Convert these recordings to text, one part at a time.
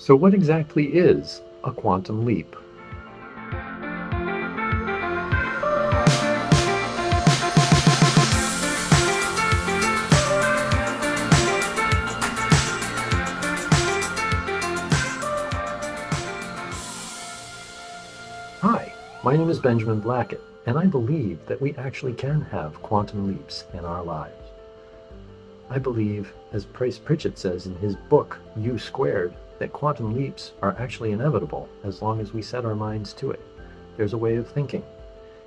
So what exactly is a quantum leap? Hi, my name is Benjamin Blackett, and I believe that we actually can have quantum leaps in our lives. I believe, as Price Pritchett says in his book, U Squared, that quantum leaps are actually inevitable as long as we set our minds to it. There's a way of thinking.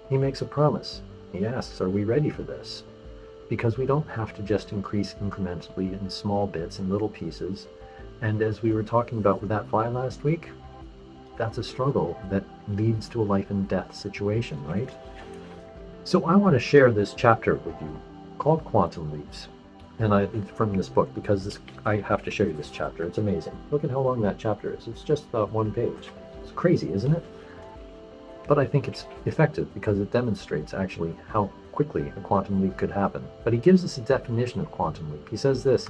He makes a promise. He asks, are we ready for this? Because we don't have to just increase incrementally in small bits and little pieces. And as we were talking about with that fly last week, that's a struggle that leads to a life and death situation, right? So I want to share this chapter with you called Quantum Leaps. And from this book, because I have to show you this chapter. It's amazing. Look at how long that chapter is. It's just about one page. It's crazy, isn't it? But I think it's effective because it demonstrates actually how quickly a quantum leap could happen. But he gives us a definition of quantum leap. He says this: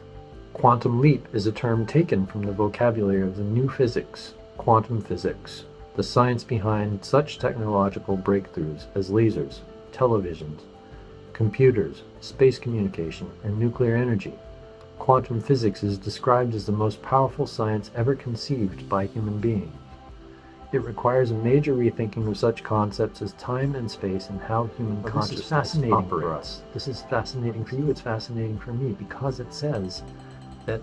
quantum leap is a term taken from the vocabulary of the new physics, quantum physics, the science behind such technological breakthroughs as lasers, televisions, computers, space communication, and nuclear energy. Quantum physics is described as the most powerful science ever conceived by human beings. It requires a major rethinking of such concepts as time and space and how human consciousness operates. For us. This is fascinating for you, it's fascinating for me, because it says that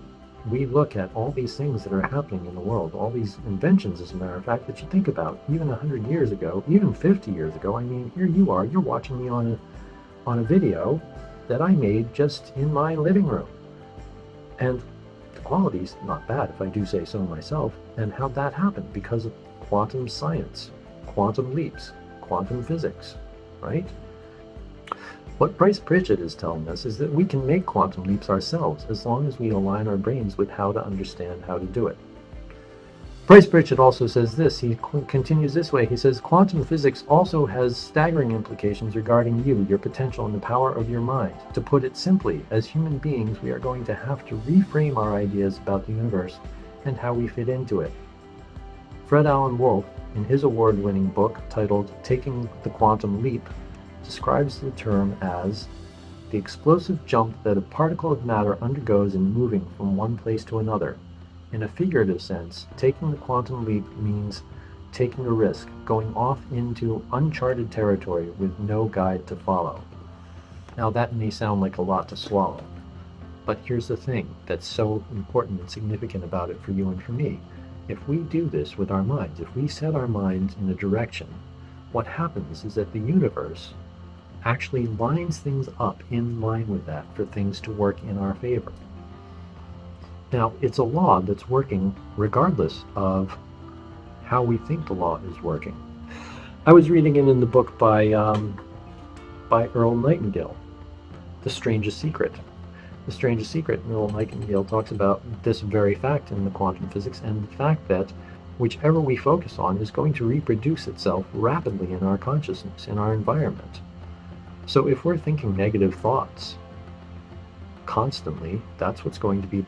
we look at all these things that are happening in the world, all these inventions, as a matter of fact, that you think about even 100 years ago, even 50 years ago. I mean, here you are, you're watching me on a video that I made just in my living room. And the quality's not bad, if I do say so myself. And how'd that happen? Because of quantum science, quantum leaps, quantum physics, right? What Price Pritchett is telling us is that we can make quantum leaps ourselves as long as we align our brains with how to understand how to do it. Price Pritchett also says this. He continues this way. He says, quantum physics also has staggering implications regarding you, your potential, and the power of your mind. To put it simply, as human beings, we are going to have to reframe our ideas about the universe and how we fit into it. Fred Alan Wolf, in his award-winning book titled Taking the Quantum Leap, describes the term as the explosive jump that a particle of matter undergoes in moving from one place to another. In a figurative sense, taking the quantum leap means taking a risk, going off into uncharted territory with no guide to follow. Now that may sound like a lot to swallow, but here's the thing that's so important and significant about it for you and for me. If we do this with our minds, if we set our minds in a direction, what happens is that the universe actually lines things up in line with that for things to work in our favor. Now, it's a law that's working regardless of how we think the law is working. I was reading it in the book by Earl Nightingale, The Strangest Secret. The Strangest Secret, Earl Nightingale talks about this very fact in the quantum physics, and the fact that whichever we focus on is going to reproduce itself rapidly in our consciousness, in our environment. So if we're thinking negative thoughts constantly, that's what's going to be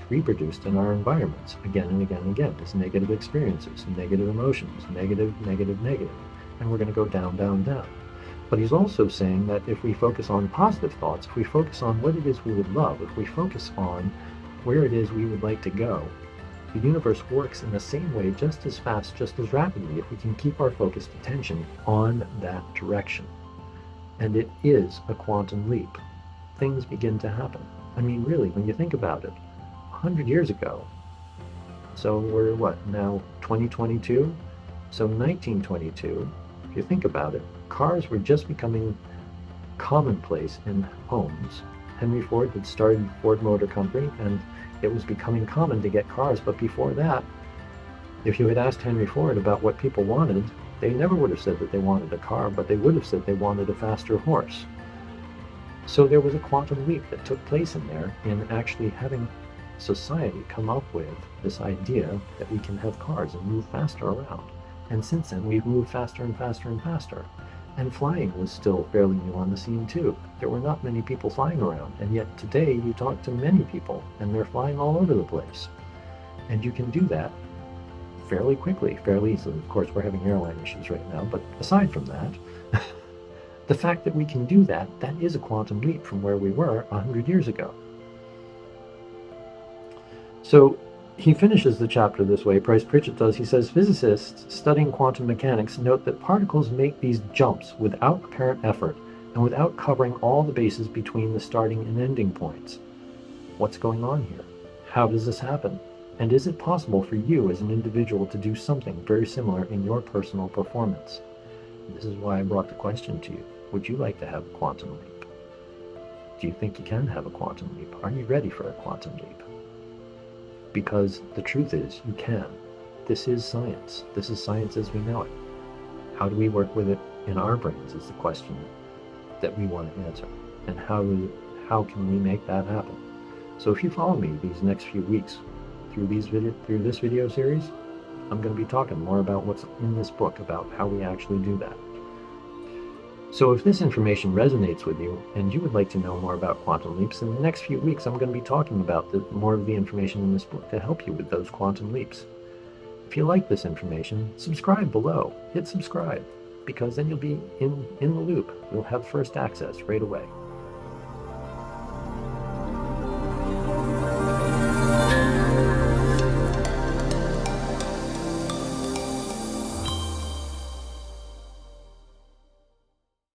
reproduced in our environments again and again and again. It's negative experiences, negative emotions, negative, negative, negative. And we're going to go down, down, down. But he's also saying that if we focus on positive thoughts, if we focus on what it is we would love, if we focus on where it is we would like to go, the universe works in the same way, just as fast, just as rapidly, if we can keep our focused attention on that direction. And it is a quantum leap. Things begin to happen. I mean, really, when you think about it, 100 years ago, so we're what, now 2022? So 1922, if you think about it, cars were just becoming commonplace in homes. Henry Ford had started Ford Motor Company, and it was becoming common to get cars. But before that, if you had asked Henry Ford about what people wanted, they never would have said that they wanted a car, but they would have said they wanted a faster horse. So there was a quantum leap that took place in there in actually having society come up with this idea that we can have cars and move faster around. And since then, we've moved faster and faster and faster. And flying was still fairly new on the scene too. There were not many people flying around, and yet today you talk to many people and they're flying all over the place. And you can do that fairly quickly, fairly easily. Of course, we're having airline issues right now, but aside from that, the fact that we can do that, that is a quantum leap from where we were 100 years ago. So he finishes the chapter this way, Price Pritchett does. He says, physicists studying quantum mechanics note that particles make these jumps without apparent effort and without covering all the bases between the starting and ending points. What's going on here? How does this happen? And is it possible for you as an individual to do something very similar in your personal performance? This is why I brought the question to you. Would you like to have a quantum leap? Do you think you can have a quantum leap? Are you ready for a quantum leap? Because the truth is, you can. This is science. This is science as we know it. How do we work with it in our brains is the question that we want to answer. And how can we make that happen? So if you follow me these next few weeks through this video series, I'm going to be talking more about what's in this book, about how we actually do that. So if this information resonates with you and you would like to know more about quantum leaps, in the next few weeks I'm going to be talking about more of the information in this book to help you with those quantum leaps. If you like this information, subscribe below. Hit subscribe, because then you'll be in the loop. You'll have first access right away.